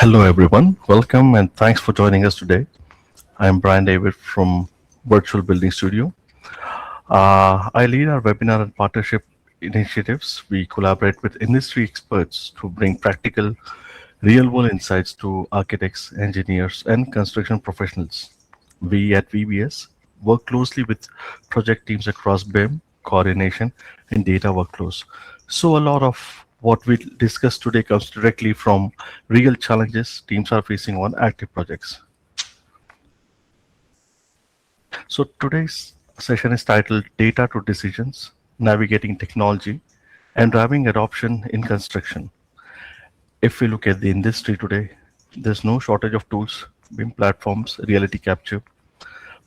Hello, everyone. Welcome and thanks for joining us today. I'm Brian David from Virtual Building Studio. I lead our webinar and partnership initiatives. We collaborate with industry experts to bring practical, real world insights to architects, engineers, and construction professionals. We at VBS work closely with project teams across BIM, coordination, and data workflows. So, a lot of what we discuss today comes directly from real challenges teams are facing on active projects. So, today's session is titled Data to Decisions, Navigating Technology, and Driving Adoption in Construction. If we look at the industry today, there's no shortage of tools, BIM platforms, reality capture,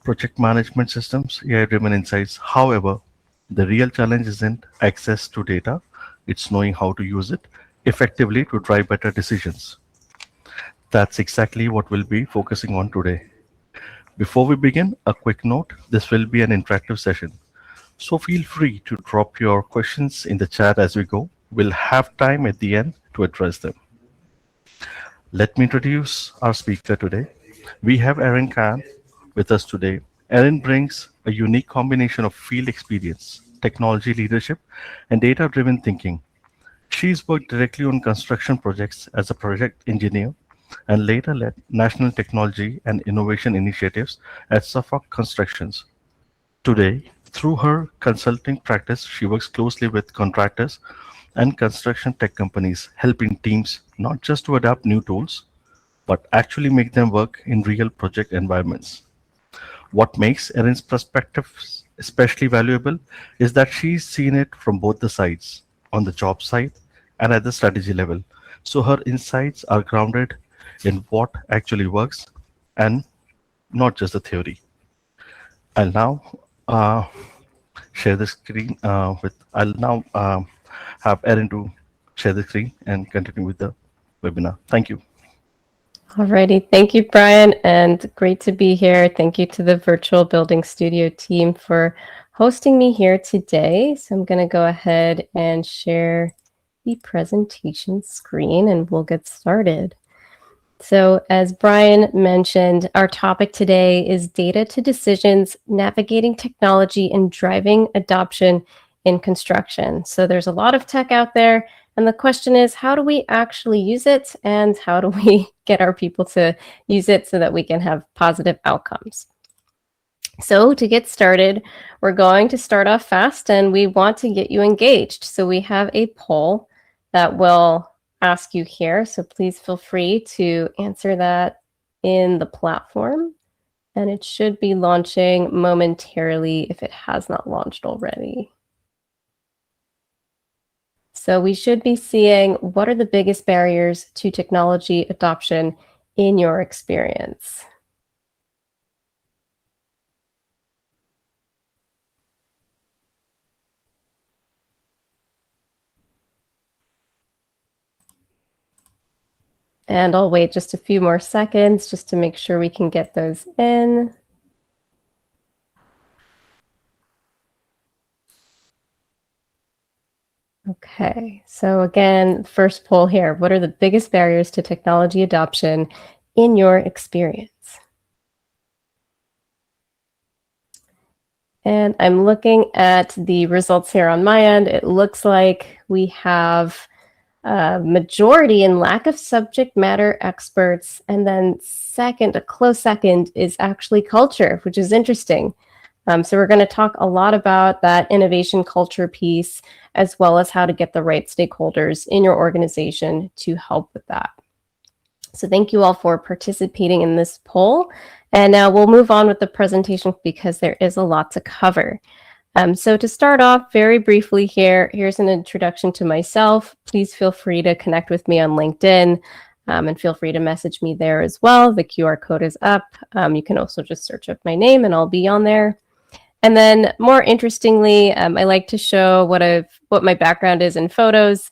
project management systems, AI-driven insights. However, the real challenge isn't access to data, it's knowing how to use it effectively to drive better decisions. That's exactly what we'll be focusing on today. Before we begin, a quick note, this will be an interactive session. So feel free to drop your questions in the chat as we go. We'll have time at the end to address them. Let me introduce our speaker today. We have Erin Khan with us today. Erin brings a unique combination of field experience, technology leadership, and data-driven thinking. She's worked directly on construction projects as a project engineer and later led national technology and innovation initiatives at Suffolk Constructions. Today, through her consulting practice, she works closely with contractors and construction tech companies, helping teams not just to adapt new tools, but actually make them work in real project environments. What makes Erin's perspective especially valuable is that she's seen it from both the sides, on the job side and at the strategy level. So her insights are grounded in what actually works and not just the theory. I'll now uh, share the screen I'll now have Erin to share the screen and continue with the webinar. Thank you. Alrighty, thank you, Brian, and great to be here. Thank you to the Virtual Building Studio team for hosting me here today. So I'm going to go ahead and share the presentation screen and we'll get started. So as Brian mentioned, our topic today is data to decisions, navigating technology and driving adoption in construction. So there's a lot of tech out there. And the question is, how do we actually use it? And how do we get our people to use it so that we can have positive outcomes? So to get started, we're going to start off fast and we want to get you engaged. So we have a poll that will ask you here. So please feel free to answer that in the platform. And it should be launching momentarily if it has not launched already. So we should be seeing what are the biggest barriers to technology adoption in your experience. And I'll wait just a few more seconds just to make sure we can get those in. Okay, so again, first poll here. What are the biggest barriers to technology adoption in your experience? And I'm looking at the results here on my end. It looks like we have a majority in lack of subject matter experts. And then second, a close second is actually culture, which is interesting. So we're going to talk a lot about that innovation culture piece, as well as how to get the right stakeholders in your organization to help with that. So thank you all for participating in this poll. And now we'll move on with the presentation because there is a lot to cover. So to start off very briefly here, here's an introduction to myself. Please feel free to connect with me on LinkedIn and feel free to message me there as well. The QR code is up. You can also just search up my name and I'll be on there. And then more interestingly, I like to show what my background is in photos.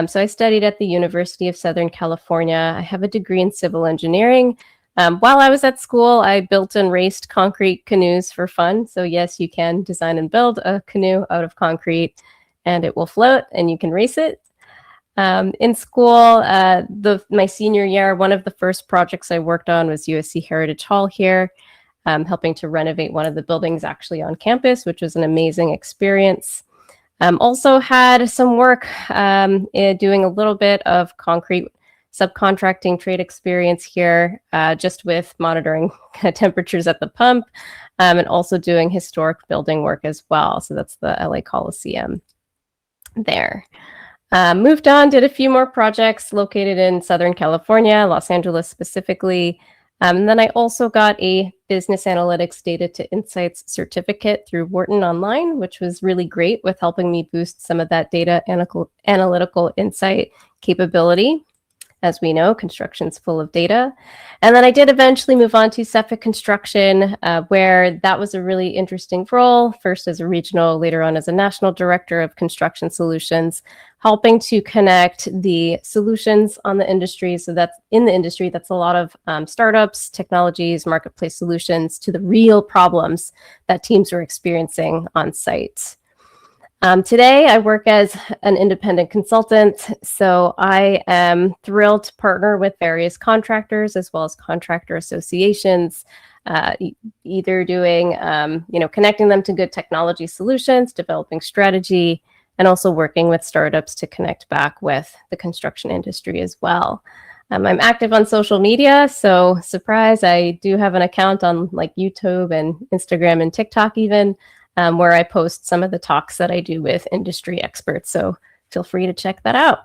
So I studied at the University of Southern California. I have a degree in civil engineering. While I was at school, I built and raced concrete canoes for fun. So yes, you can design and build a canoe out of concrete and it will float and you can race it. In school, my senior year, one of the first projects I worked on was USC Heritage Hall here, helping to renovate one of the buildings actually on campus, which was an amazing experience. Also had some work doing a little bit of concrete subcontracting trade experience here, just with monitoring temperatures at the pump, and also doing historic building work as well. So that's the LA Coliseum there. Moved on, did a few more projects located in Southern California, Los Angeles specifically. And then I also got a business analytics data to insights certificate through Wharton Online, which was really great with helping me boost some of that data analytical insight capability. As we know, construction's full of data. And then I did eventually move on to Suffolk Construction, where that was a really interesting role, first as a regional, later on as a national director of construction solutions, helping to connect the solutions on the industry. So that's in the industry, that's a lot of startups, technologies, marketplace solutions to the real problems that teams are experiencing on site. Today, I work as an independent consultant, so I am thrilled to partner with various contractors as well as contractor associations, either doing, connecting them to good technology solutions, developing strategy, and also working with startups to connect back with the construction industry as well. I'm active on social media, so surprise, I do have an account on like YouTube and Instagram and TikTok even, where I post some of the talks that I do with industry experts. So feel free to check that out.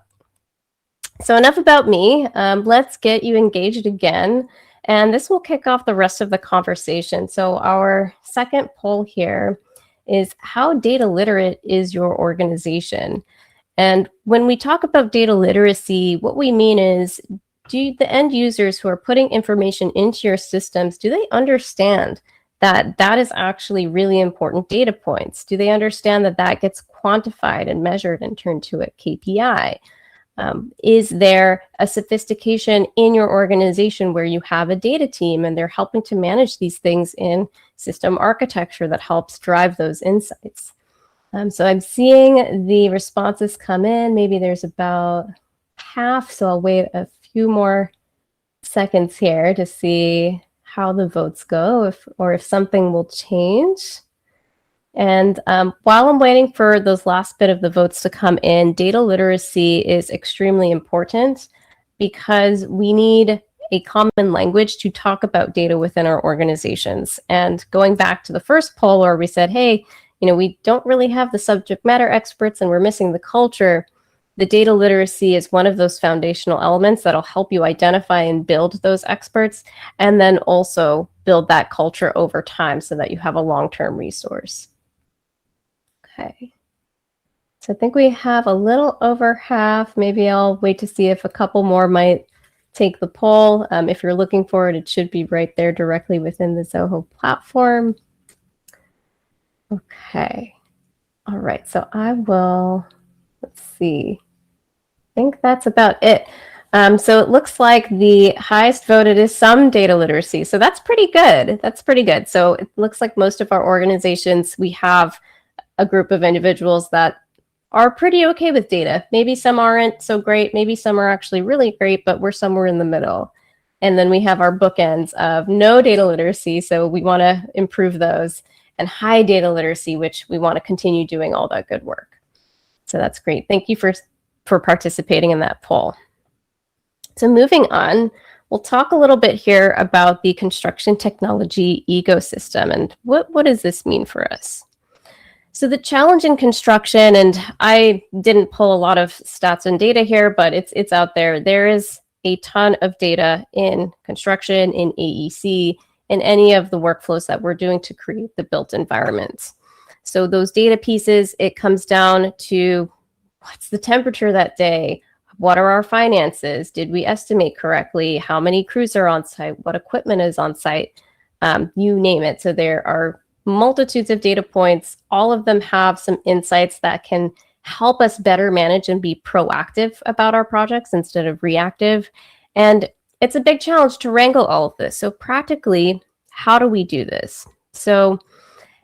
So enough about me. Let's get you engaged again. And this will kick off the rest of the conversation. So our second poll here is, how data literate is your organization? And when we talk about data literacy, what we mean is, do the end users who are putting information into your systems, do they understand that that is actually really important data points? Do they understand that that gets quantified and measured and turned to a KPI? Is there a sophistication in your organization where you have a data team and they're helping to manage these things in system architecture that helps drive those insights? So I'm seeing the responses come in. Maybe there's about half, so I'll wait a few more seconds here to see how the votes go, if something will change. And while I'm waiting for those last bit of the votes to come in, data literacy is extremely important because we need a common language to talk about data within our organizations. And going back to the first poll where we said, hey, we don't really have the subject matter experts and we're missing the culture, the data literacy is one of those foundational elements that'll help you identify and build those experts, and then also build that culture over time so that you have a long-term resource. Okay. So I think we have a little over half. Maybe I'll wait to see if a couple more might take the poll. If you're looking for it, it should be right there directly within the Zoho platform. Okay. All right. So I will, let's see. I think that's about it. So it looks like the highest voted is some data literacy. So that's pretty good. That's pretty good. So it looks like most of our organizations, we have a group of individuals that are pretty okay with data. Maybe some aren't so great. Maybe some are actually really great, but we're somewhere in the middle. And then we have our bookends of no data literacy. So we want to improve those, and high data literacy, which we want to continue doing all that good work. So that's great. Thank you for participating in that poll. So moving on, we'll talk a little bit here about the construction technology ecosystem and what does this mean for us? So the challenge in construction, and I didn't pull a lot of stats and data here, but it's out there. There is a ton of data in construction, in AEC, in any of the workflows that we're doing to create the built environments. So those data pieces, it comes down to, what's the temperature that day? What are our finances? Did we estimate correctly? How many crews are on site? What equipment is on site? You name it. So there are multitudes of data points. All of them have some insights that can help us better manage and be proactive about our projects instead of reactive. And it's a big challenge to wrangle all of this. So practically, how do we do this? So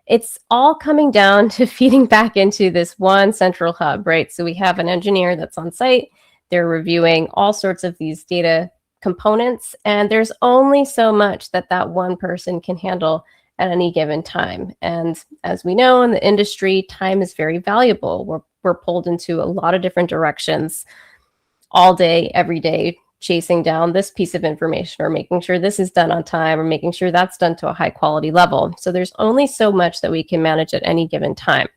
it's all coming down to feeding back into this one central hub, right? So we have an engineer that's on site. They're reviewing all sorts of these data components, and there's only so much that that one person can handle at any given time. And as we know in the industry, time is very valuable. We're pulled into a lot of different directions all day, every day, chasing down this piece of information or making sure this is done on time or making sure that's done to a high quality level. So there's only so much that we can manage at any given time.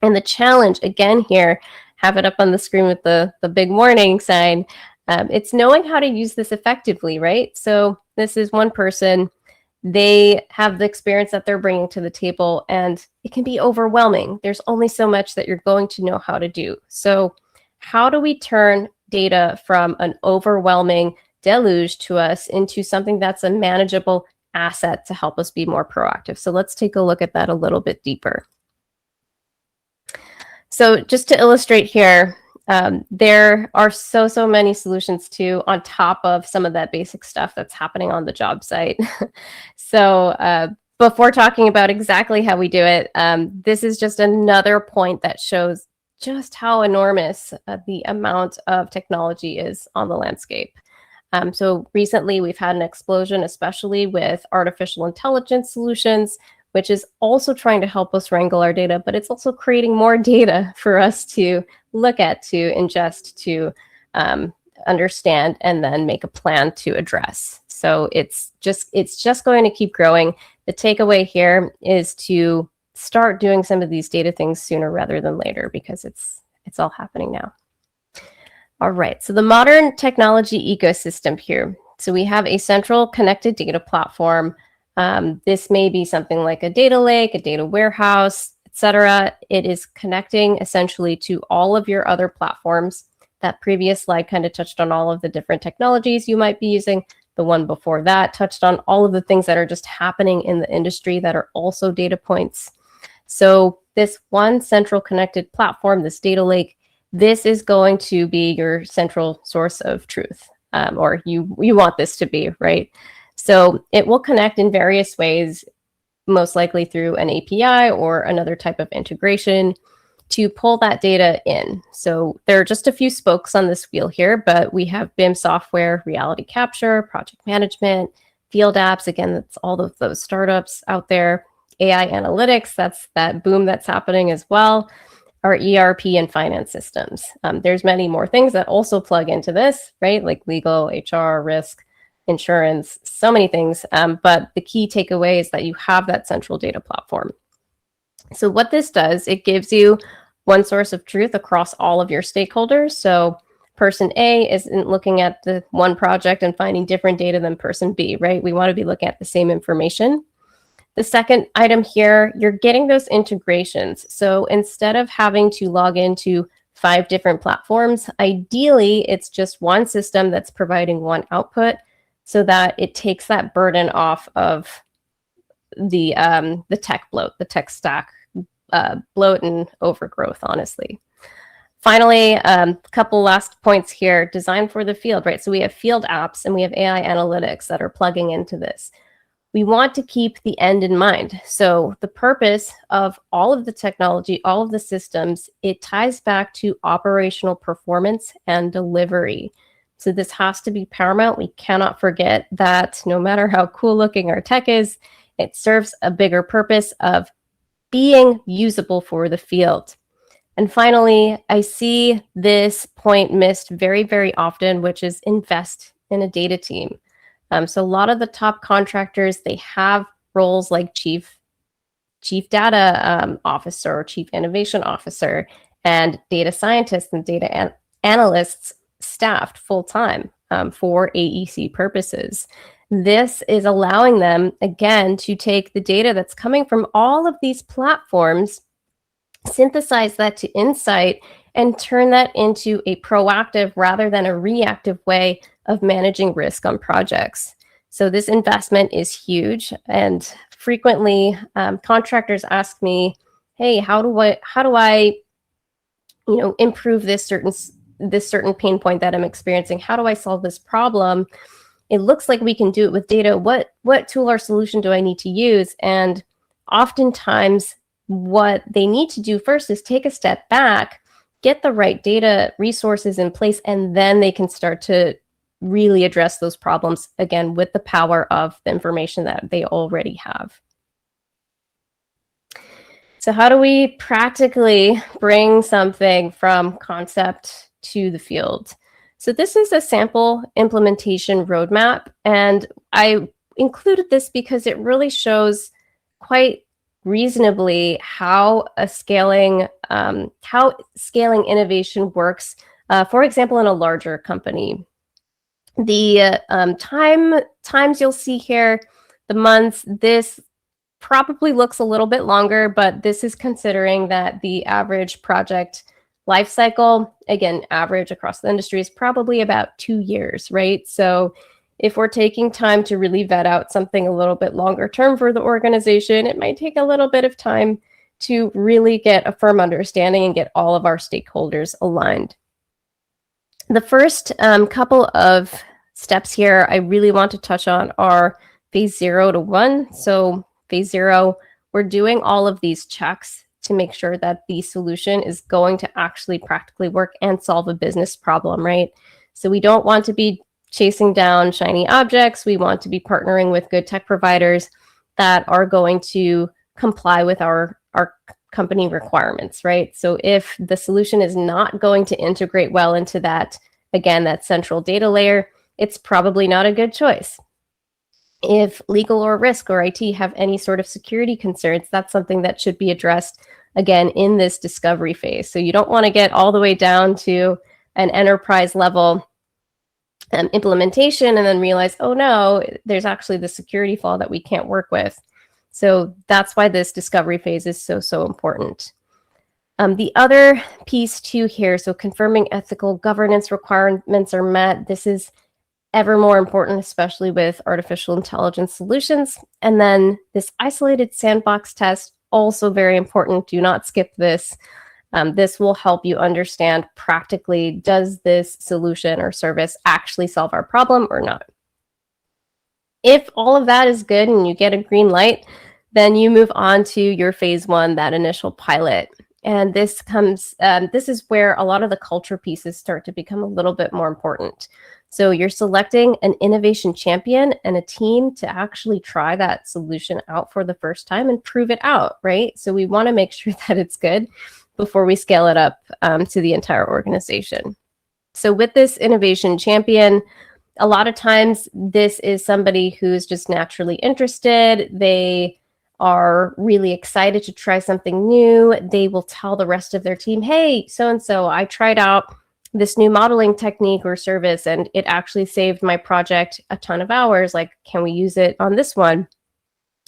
And the challenge, again, here, have it up on the screen with the big warning sign. It's knowing how to use this effectively, right? So this is one person. They have the experience that they're bringing to the table, and it can be overwhelming. There's only so much that you're going to know how to do. So how do we turn data from an overwhelming deluge to us into something that's a manageable asset to help us be more proactive? So let's take a look at that a little bit deeper. So just to illustrate here, there are so many solutions too, on top of some of that basic stuff that's happening on the job site. So before talking about exactly how we do it, this is just another point that shows just how enormous the amount of technology is on the landscape. So recently we've had an explosion, especially with artificial intelligence solutions, which is also trying to help us wrangle our data, but it's also creating more data for us to look at, to ingest, to understand, and then make a plan to address. So it's just going to keep growing. The takeaway here is to start doing some of these data things sooner rather than later, because it's all happening now. All right, so the modern technology ecosystem here. So we have a central connected data platform. This may be something like a data lake, a data warehouse, etc. It is connecting essentially to all of your other platforms. That previous slide kind of touched on all of the different technologies you might be using. The one before that touched on all of the things that are just happening in the industry that are also data points. So this one central connected platform, this data lake, this is going to be your central source of truth, or you want this to be, right? So it will connect in various ways, most likely through an API or another type of integration to pull that data in. So there are just a few spokes on this wheel here, but we have BIM software, reality capture, project management, field apps. Again, that's all of those startups out there. AI analytics, that's that boom that's happening as well. Our ERP and finance systems. There's many more things that also plug into this, right? Like legal, HR, risk, insurance, so many things. But the key takeaway is that you have that central data platform. So what this does, it gives you one source of truth across all of your stakeholders. So person A isn't looking at the one project and finding different data than person B, right? We want to be looking at the same information. The second item here, you're getting those integrations. So instead of having to log into 5 different platforms, ideally it's just one system that's providing one output, so that it takes that burden off of the tech bloat, the tech stack bloat and overgrowth, honestly. Finally, a couple last points here. Design for the field, right? So we have field apps and we have AI analytics that are plugging into this. We want to keep the end in mind. So the purpose of all of the technology, all of the systems, it ties back to operational performance and delivery. So this has to be paramount. We cannot forget that no matter how cool looking our tech is, it serves a bigger purpose of being usable for the field. And finally, I see this point missed very, very often, which is invest in a data team. So a lot of the top contractors, they have roles like chief data officer or chief innovation officer and data scientists and data analysts staffed full-time for AEC purposes. This is allowing them, again, to take the data that's coming from all of these platforms, synthesize that to insight, and turn that into a proactive rather than a reactive way of managing risk on projects. So this investment is huge, and frequently contractors ask me, "Hey, how do I, improve this certain pain point that I'm experiencing? How do I solve this problem? It looks like we can do it with data. What tool or solution do I need to use?" And oftentimes what they need to do first is take a step back get the right data resources in place, and then they can start to really address those problems again with the power of the information that they already have. So how do we practically bring something from concept to the field? So this is a sample implementation roadmap, and I included this because it really shows quite reasonably how scaling innovation works. For example, in a larger company, the times you'll see here, the months, this probably looks a little bit longer, but this is considering that the average project life cycle, again, average across the industry, is probably about 2 years, right? So if we're taking time to really vet out something a little bit longer term for the organization, it might take a little bit of time to really get a firm understanding and get all of our stakeholders aligned. The first couple of steps here I really want to touch on are phase 0 to 1. So phase 0, we're doing all of these checks to make sure that the solution is going to actually practically work and solve a business problem, right? So we don't want to be chasing down shiny objects. We want to be partnering with good tech providers that are going to comply with our company requirements, right? So if the solution is not going to integrate well into that, again, that central data layer, it's probably not a good choice. If legal or risk or IT have any sort of security concerns, that's something that should be addressed, again, in this discovery phase. So you don't want to get all the way down to an enterprise level implementation and then realize, oh no, there's actually the security flaw that we can't work with. So that's why this discovery phase is so important. The other piece too here, so confirming ethical governance requirements are met. This is ever more important, especially with artificial intelligence solutions. And then this isolated sandbox test, also very important. Do not skip this. This will help you understand practically, does this solution or service actually solve our problem or not? If all of that is good and you get a green light, then you move on to your phase 1, that initial pilot. And this is where a lot of the culture pieces start to become a little bit more important. So you're selecting an innovation champion and a team to actually try that solution out for the first time and prove it out, right? So we want to make sure that it's good before we scale it up to the entire organization. So with this innovation champion, a lot of times this is somebody who's just naturally interested. They are really excited to try something new. They will tell the rest of their team, hey, so-and-so, I tried out this new modeling technique or service, and it actually saved my project a ton of hours. Like, can we use it on this one?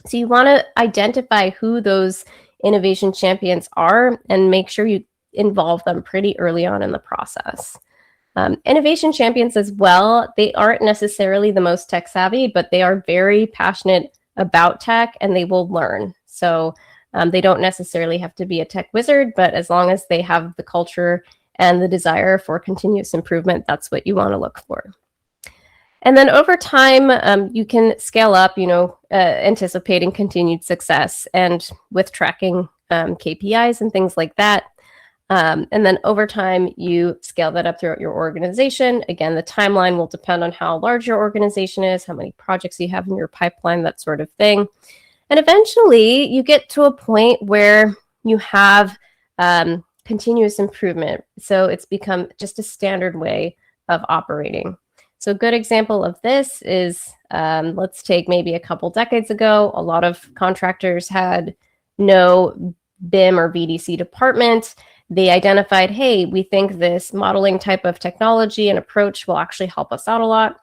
So you want to identify who those innovation champions are and make sure you involve them pretty early on in the process. Innovation champions as well, they aren't necessarily the most tech savvy, but they are very passionate about tech and they will learn. So they don't necessarily have to be a tech wizard, but as long as they have the culture and the desire for continuous improvement, that's what you want to look for. And then over time, you can scale up, anticipating continued success and with tracking KPIs and things like that. And then over time, you scale that up throughout your organization. Again, the timeline will depend on how large your organization is, how many projects you have in your pipeline, that sort of thing. And eventually, you get to a point where you have continuous improvement. So it's become just a standard way of operating. So a good example of this is, let's take maybe a couple decades ago, a lot of contractors had no BIM or VDC department. They identified, hey, we think this modeling type of technology and approach will actually help us out a lot.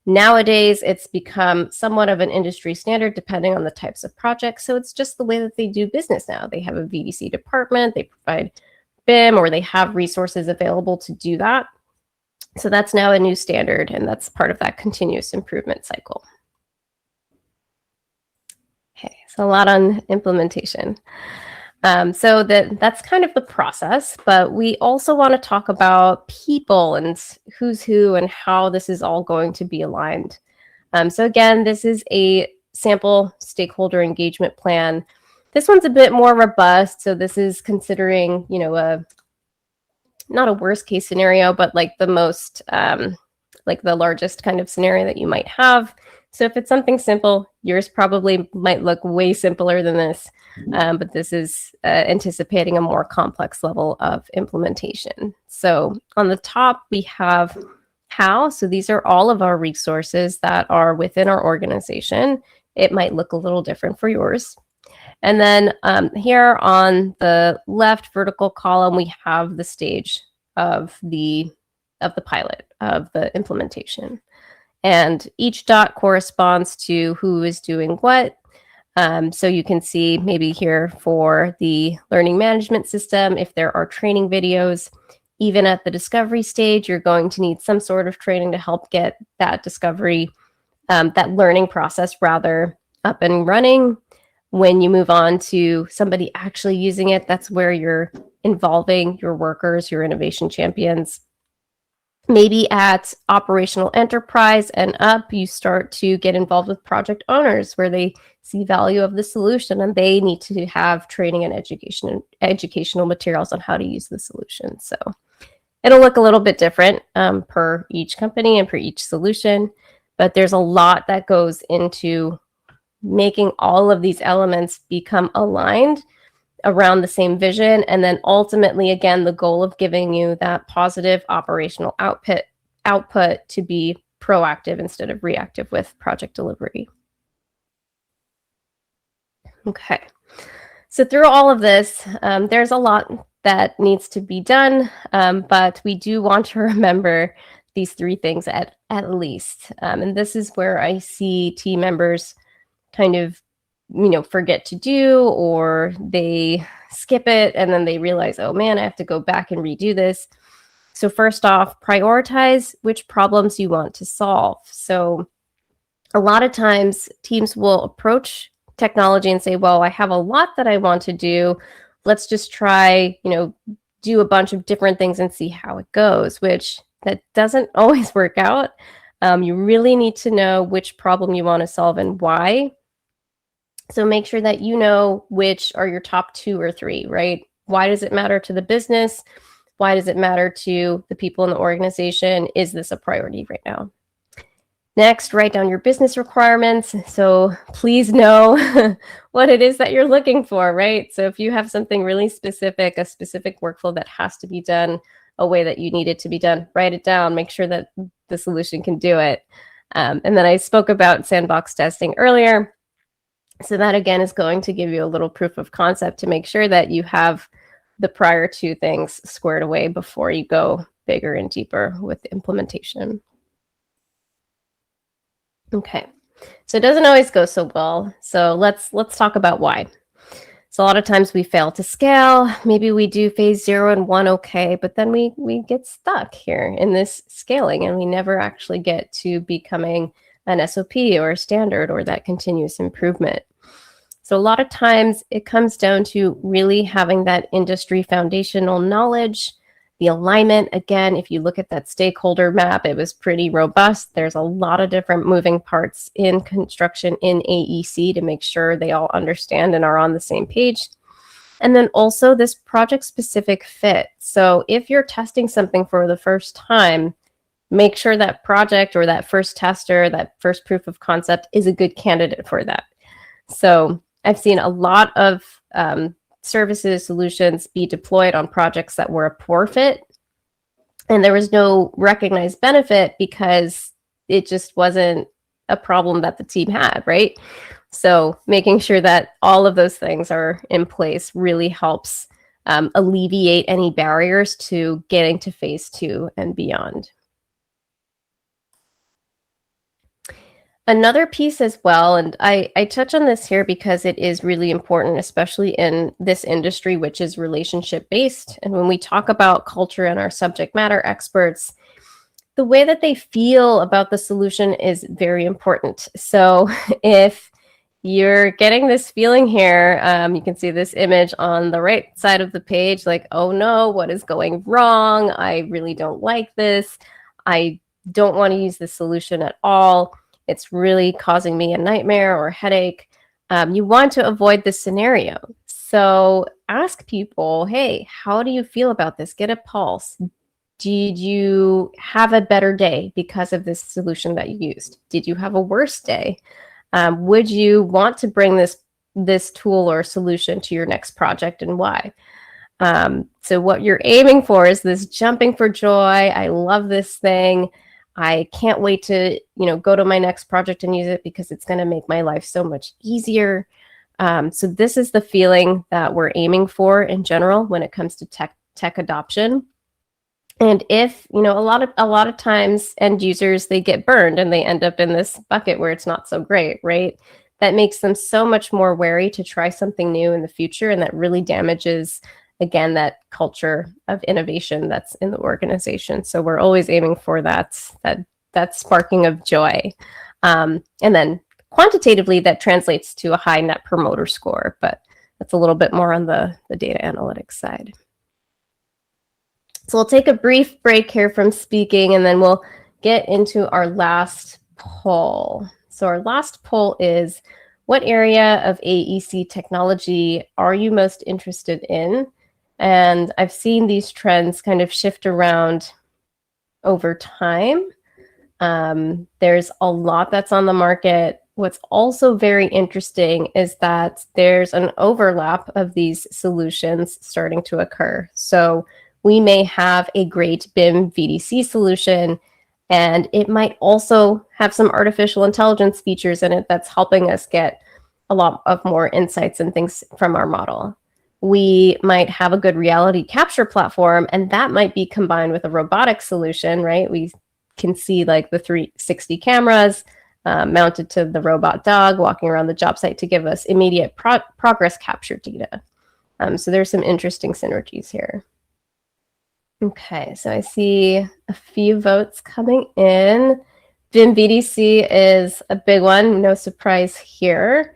Nowadays, it's become somewhat of an industry standard depending on the types of projects. So it's just the way that they do business now. They have a VDC department, they provide BIM, or they have resources available to do that. So that's now a new standard, and that's part of that continuous improvement cycle. Okay, so a lot on implementation. So that's kind of the process, but we also want to talk about people and who's who and how this is all going to be aligned. So again, this is a sample stakeholder engagement plan. This one's a bit more robust. So this is considering, not a worst case scenario, but like the most, like the largest kind of scenario that you might have. So if it's something simple, yours probably might look way simpler than this, but this is anticipating a more complex level of implementation. So on the top, we have how. So these are all of our resources that are within our organization. It might look a little different for yours. And then here on the left vertical column, we have the stage of the pilot, of the implementation. And each dot corresponds to who is doing what. So you can see maybe here for the learning management system, if there are training videos, even at the discovery stage, you're going to need some sort of training to help get that discovery, that learning process rather, up and running. When you move on to somebody actually using it, that's where you're involving your workers, your innovation champions. Maybe at operational enterprise and up, you start to get involved with project owners where they see value of the solution and they need to have training and educational materials on how to use the solution. So it'll look a little bit different per each company and per each solution, but there's a lot that goes into making all of these elements become aligned around the same vision. And then ultimately, again, the goal of giving you that positive operational output to be proactive instead of reactive with project delivery. Okay. So through all of this, there's a lot that needs to be done, but we do want to remember these three things at least. And this is where I see team members kind of, forget to do, or they skip it and then they realize, oh man, I have to go back and redo this. So first off, prioritize which problems you want to solve. So a lot of times teams will approach technology and say, well, I have a lot that I want to do. Let's just try, do a bunch of different things and see how it goes, which that doesn't always work out. You really need to know which problem you want to solve and why. So make sure that you know which are your top 2 or 3, right? Why does it matter to the business? Why does it matter to the people in the organization? Is this a priority right now? Next, write down your business requirements. So please know what it is that you're looking for, right? So if you have something really specific, a specific workflow that has to be done a way that you need it to be done, write it down, make sure that the solution can do it. And then I spoke about sandbox testing earlier. So that again is going to give you a little proof of concept to make sure that you have the prior 2 things squared away before you go bigger and deeper with the implementation. Okay, so it doesn't always go so well. So let's talk about why. So a lot of times we fail to scale. Maybe we do phase 0 and 1 okay, but then we get stuck here in this scaling and we never actually get to becoming an SOP or a standard or that continuous improvement. So a lot of times it comes down to really having that industry foundational knowledge, the alignment. Again, if you look at that stakeholder map, it was pretty robust. There's a lot of different moving parts in construction in AEC to make sure they all understand and are on the same page. And then also this project specific fit. So if you're testing something for the first time, make sure that project or that first tester, that first proof of concept is a good candidate for that. So I've seen a lot of services, solutions be deployed on projects that were a poor fit, and there was no recognized benefit because it just wasn't a problem that the team had, right? So making sure that all of those things are in place really helps alleviate any barriers to getting to phase 2 and beyond. Another piece as well, and I touch on this here because it is really important, especially in this industry, which is relationship-based. And when we talk about culture and our subject matter experts, the way that they feel about the solution is very important. So if you're getting this feeling here, you can see this image on the right side of the page, like, oh no, what is going wrong? I really don't like this. I don't want to use this solution at all. It's really causing me a nightmare or a headache. You want to avoid this scenario. So ask people, hey, how do you feel about this? Get a pulse. Did you have a better day because of this solution that you used? Did you have a worse day? Would you want to bring this tool or solution to your next project, and why? So what you're aiming for is this jumping for joy. I love this thing. I can't wait to, go to my next project and use it because it's going to make my life so much easier. So this is the feeling that we're aiming for in general when it comes to tech adoption. And if, a lot of times end users, they get burned and they end up in this bucket where it's not so great, right? That makes them so much more wary to try something new in the future, and that really damages, again, that culture of innovation that's in the organization. So we're always aiming for that sparking of joy. And then quantitatively, that translates to a high net promoter score, but that's a little bit more on the data analytics side. So we'll take a brief break here from speaking, and then we'll get into our last poll. So our last poll is, what area of AEC technology are you most interested in? And I've seen these trends kind of shift around over time. There's a lot that's on the market. What's also very interesting is that there's an overlap of these solutions starting to occur. So we may have a great BIM VDC solution, and it might also have some artificial intelligence features in it that's helping us get a lot of more insights and things from our model. We might have a good reality capture platform, and that might be combined with a robotic solution, right? We can see like the 360 cameras mounted to the robot dog walking around the job site to give us immediate progress capture data. So there's some interesting synergies here. Okay, so I see a few votes coming in. BIM VDC is a big one, no surprise here.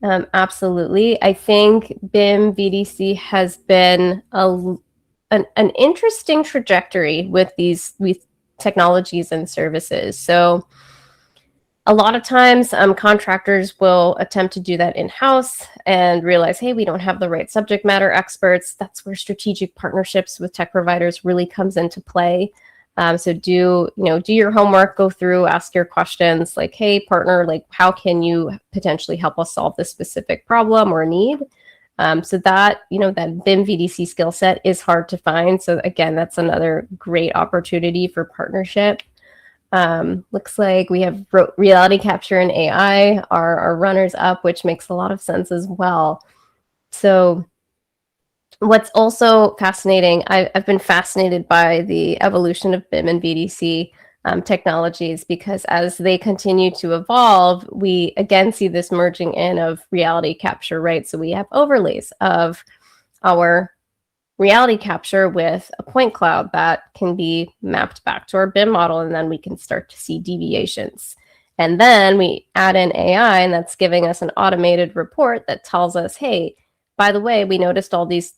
Absolutely. I think BIM VDC has been an interesting trajectory with these technologies and services. So a lot of times contractors will attempt to do that in-house and realize, hey, we don't have the right subject matter experts. That's where strategic partnerships with tech providers really comes into play. So do your homework, go through, ask your questions like, hey, partner, like, how can you potentially help us solve this specific problem or need? So that, that BIM VDC skill set is hard to find. So again, that's another great opportunity for partnership. Looks like we have reality capture and AI are runners up, which makes a lot of sense as well. So what's also fascinating, I've been fascinated by the evolution of BIM and VDC technologies, because as they continue to evolve, we again see this merging in of reality capture, right? So we have overlays of our reality capture with a point cloud that can be mapped back to our BIM model, and then we can start to see deviations. And then we add in AI, and that's giving us an automated report that tells us, hey, by the way, we noticed all these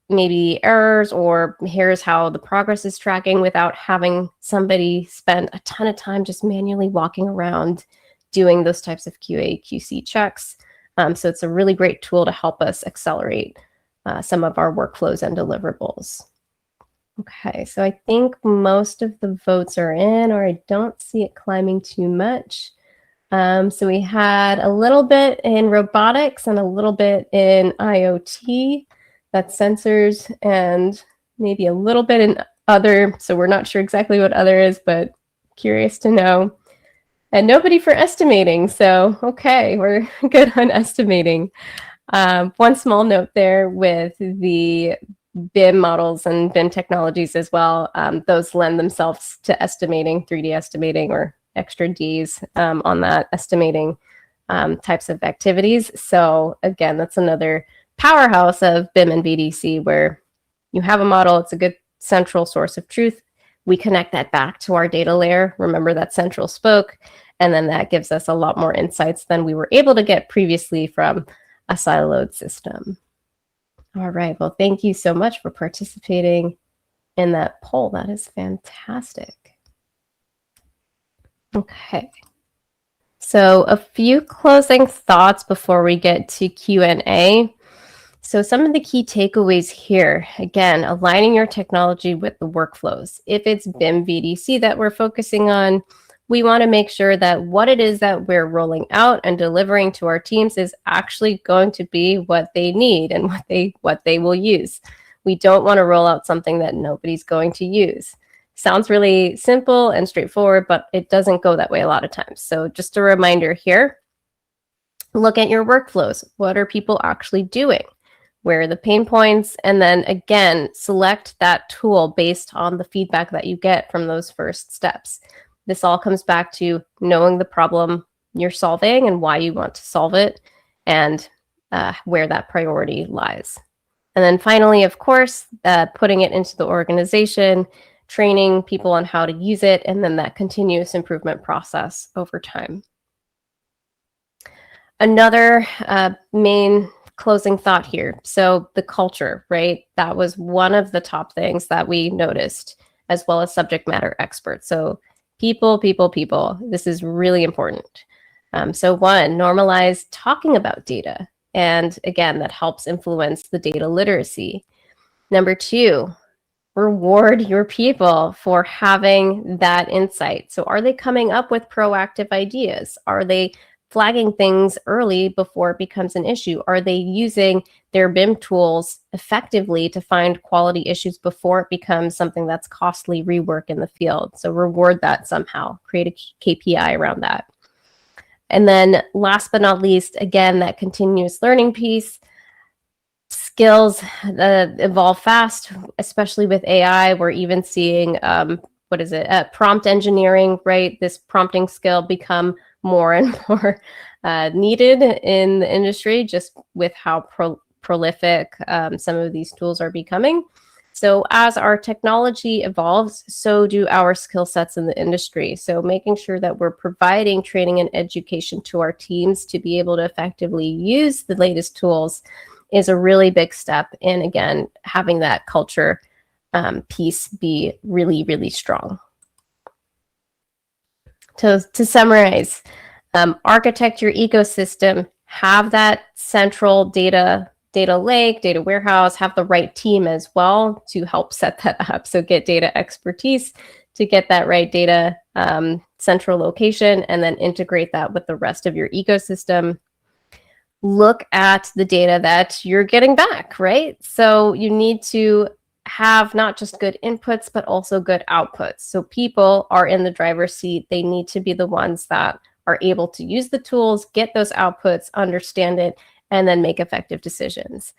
maybe errors, or here's how the progress is tracking, without having somebody spend a ton of time just manually walking around doing those types of QA, QC checks. So it's a really great tool to help us accelerate some of our workflows and deliverables. Okay, so I think most of the votes are in, or I don't see it climbing too much. So we had a little bit in robotics and a little bit in IoT, that's sensors, and maybe a little bit in other. So we're not sure exactly what other is, but curious to know. And nobody for estimating. So, okay, we're good on estimating. One small note there with the BIM models and BIM technologies as well. Those lend themselves to estimating, 3D estimating, or extra Ds on that estimating types of activities. So again, that's another powerhouse of BIM and VDC, where you have a model, it's a good central source of truth. We connect that back to our data layer. Remember that central spoke, and then that gives us a lot more insights than we were able to get previously from a siloed system. All right, well, thank you so much for participating in that poll. That is fantastic. Okay. So a few closing thoughts before we get to Q&A. So some of the key takeaways here, again, aligning your technology with the workflows. If it's BIM VDC that we're focusing on, we want to make sure that what it is that we're rolling out and delivering to our teams is actually going to be what they need and what they will use. We don't want to roll out something that nobody's going to use. Sounds really simple and straightforward, but it doesn't go that way a lot of times. So just a reminder here, look at your workflows. What are people actually doing? Where are the pain points? And then again, select that tool based on the feedback that you get from those first steps. This all comes back to knowing the problem you're solving and why you want to solve it, and where that priority lies. And then finally, of course, putting it into the organization, training people on how to use it, and then that continuous improvement process over time. Another main closing thought here. So the culture, right? That was one of the top things that we noticed, as well as subject matter experts. So people, people, people. This is really important. So one, normalize talking about data. And again, that helps influence the data literacy. Number two, reward your people for having that insight. So are they coming up with proactive ideas? Are they flagging things early before it becomes an issue? Are they using their BIM tools effectively to find quality issues before it becomes something that's costly rework in the field? So reward that somehow, create a KPI around that. And then last but not least, again, that continuous learning piece. Skills evolve fast, especially with AI. We're even seeing, prompt engineering, right? This prompting skill become more and more needed in the industry, just with how prolific some of these tools are becoming. So as our technology evolves, so do our skill sets in the industry. So making sure that we're providing training and education to our teams to be able to effectively use the latest tools is a really big step in, again, having that culture piece be really, really strong. So to summarize, architect your ecosystem, have that central data lake, data warehouse, have the right team as well to help set that up. So get data expertise to get that right data central location, and then integrate that with the rest of your ecosystem. Look at the data that you're getting back, right? So you need to have not just good inputs, but also good outputs. So people are in the driver's seat. They need to be the ones that are able to use the tools, get those outputs, understand it, and then make effective decisions.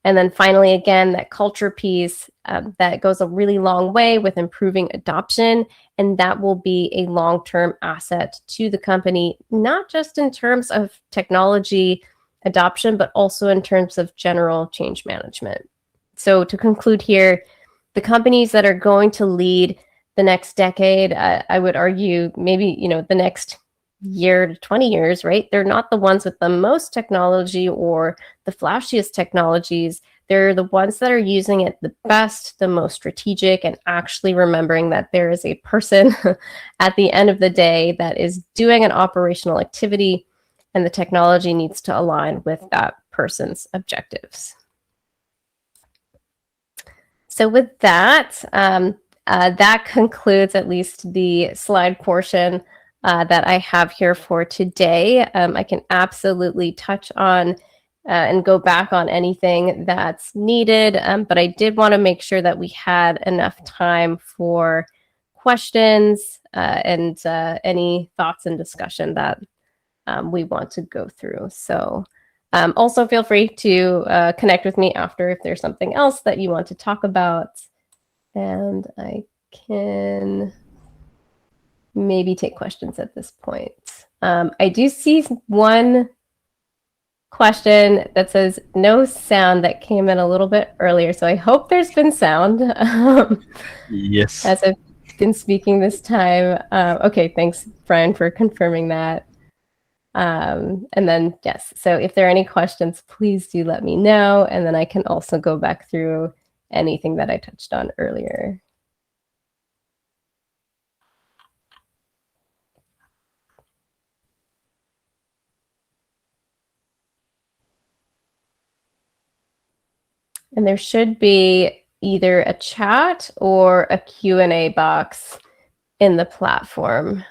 And then finally, again, that culture piece that goes a really long way with improving adoption. And that will be a long-term asset to the company, not just in terms of technology adoption, but also in terms of general change management. So to conclude here, the companies that are going to lead the next decade, I would argue maybe, the next year to 20 years, right? They're not the ones with the most technology or the flashiest technologies. They're the ones that are using it the best, the most strategic, and actually remembering that there is a person at the end of the day that is doing an operational activity, and the technology needs to align with that person's objectives. So with that, that concludes at least the slide portion that I have here for today. I can absolutely touch on and go back on anything that's needed, but I did want to make sure that we had enough time for questions and any thoughts and discussion that we want to go through. So also feel free to connect with me after if there's something else that you want to talk about. And I can maybe take questions at this point. I do see one question that says no sound that came in a little bit earlier. So I hope there's been sound Yes. as I've been speaking this time. Okay, thanks, Brian, for confirming that. And then, yes, so if there are any questions, please do let me know. And then I can also go back through anything that I touched on earlier. And there should be either a chat or a Q&A box in the platform.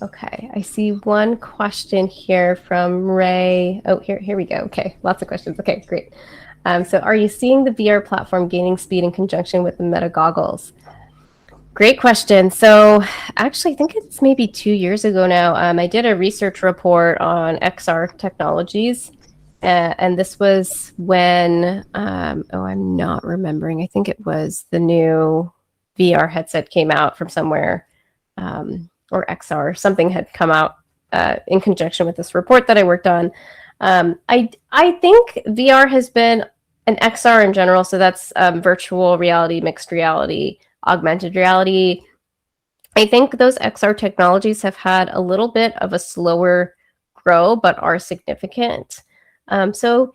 Okay, I see one question here from Ray. Oh, here we go. Okay, lots of questions. Okay, great. So are you seeing the VR platform gaining speed in conjunction with the Meta goggles? Great question. So actually, I think it's maybe 2 years ago now. I did a research report on XR technologies. And this was when, I'm not remembering. I think it was the new VR headset came out from somewhere, or XR, something had come out in conjunction with this report that I worked on. I think VR has been an XR in general, so that's virtual reality, mixed reality, augmented reality. I think those XR technologies have had a little bit of a slower grow, but are significant. So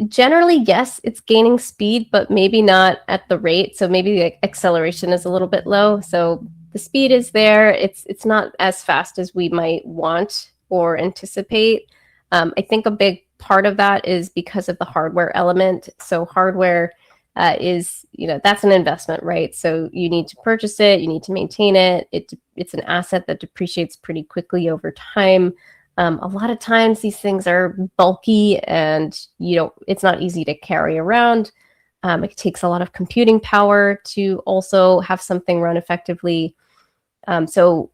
generally, yes, it's gaining speed, but maybe not at the rate. So maybe the acceleration is a little bit low. So the speed is there. It's not as fast as we might want or anticipate. I think a big part of that is because of the hardware element. So hardware is, that's an investment, right? So you need to purchase it, you need to maintain it. It's an asset that depreciates pretty quickly over time. A lot of times these things are bulky and it's not easy to carry around. It takes a lot of computing power to also have something run effectively. So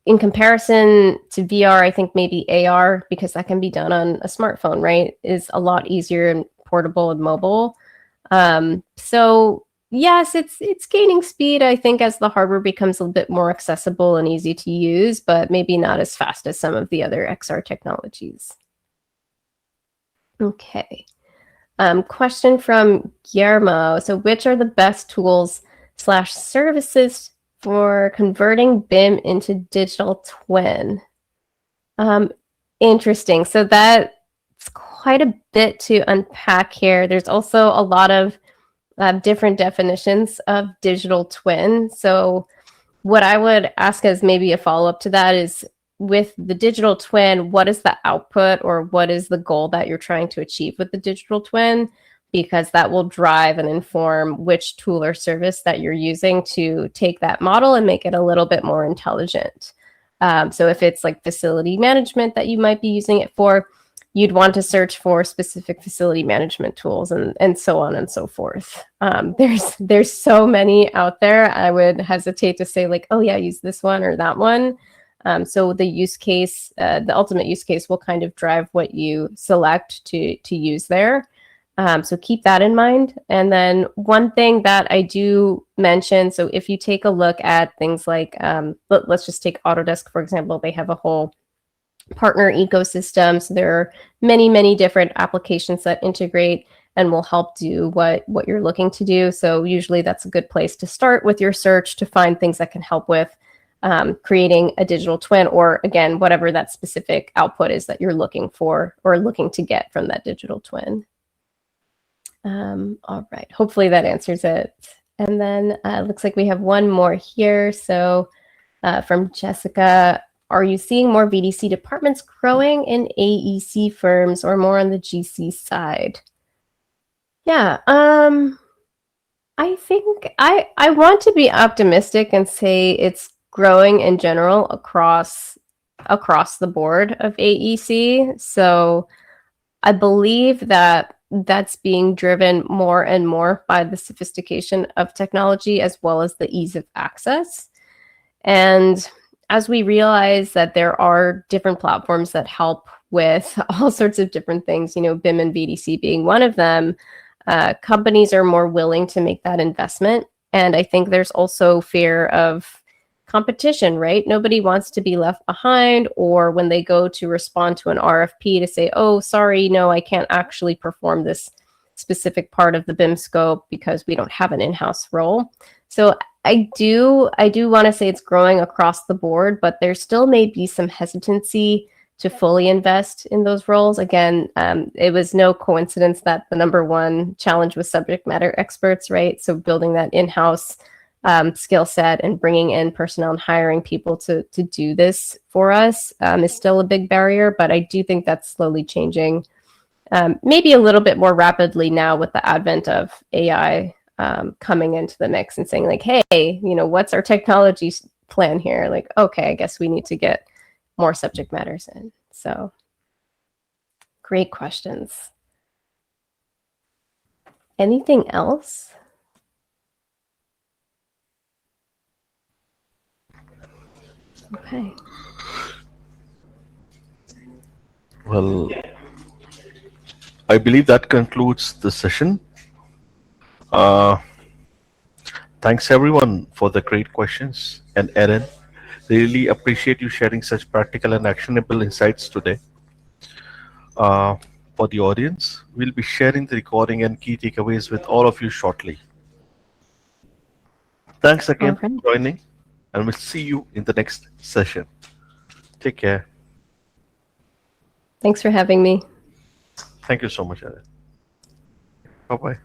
in comparison to VR, I think maybe AR, because that can be done on a smartphone, right, is a lot easier and portable and mobile. So yes, it's gaining speed, I think, as the hardware becomes a bit more accessible and easy to use, but maybe not as fast as some of the other XR technologies. Okay. Question from Guillermo. So which are the best tools/services for converting BIM into digital twin? Interesting. So that's quite a bit to unpack here. There's also a lot of different definitions of digital twin. So what I would ask as maybe a follow-up to that is, with the digital twin, what is the output or what is the goal that you're trying to achieve with the digital twin? Because that will drive and inform which tool or service that you're using to take that model and make it a little bit more intelligent. So if it's like facility management that you might be using it for, you'd want to search for specific facility management tools and so on and so forth. There's so many out there. I would hesitate to say like, oh yeah, use this one or that one. So the use case, the ultimate use case will kind of drive what you select to use there. So keep that in mind. And then one thing that I do mention, so if you take a look at things like, let's just take Autodesk, for example, they have a whole partner ecosystem. So there are many, many different applications that integrate and will help do what you're looking to do. So usually that's a good place to start with your search to find things that can help with creating a digital twin, or again, whatever that specific output is that you're looking for or looking to get from that digital twin. All right, hopefully that answers it. And then it looks like we have one more here. So from Jessica, are you seeing more VDC departments growing in AEC firms or more on the GC side? Yeah, I think I want to be optimistic and say it's growing in general across the board of AEC. So I believe that that's being driven more and more by the sophistication of technology as well as the ease of access. And as we realize that there are different platforms that help with all sorts of different things, BIM and VDC being one of them, companies are more willing to make that investment. And I think there's also fear of competition, right? Nobody wants to be left behind, or when they go to respond to an RFP to say, oh, sorry, no, I can't actually perform this specific part of the BIM scope because we don't have an in-house role. So I do want to say it's growing across the board, but there still may be some hesitancy to fully invest in those roles. Again, it was no coincidence that the number one challenge was subject matter experts, right? So building that in-house skill set and bringing in personnel and hiring people to do this for us is still a big barrier, but I do think that's slowly changing. maybe a little bit more rapidly now with the advent of AI coming into the mix and saying like, hey, what's our technology plan here? Like, okay, I guess we need to get more subject matters in. So great questions. Anything else? Okay. Well, I believe that concludes the session. Uh, Thanks everyone for the great questions. And Erin, really appreciate you sharing such practical and actionable insights today. Uh, for the audience, we'll be sharing the recording and key takeaways with all of you shortly. Thanks All again right. for joining, and we'll see you in the next session. Take care. Thanks for having me. Thank you so much, Erin. Bye bye.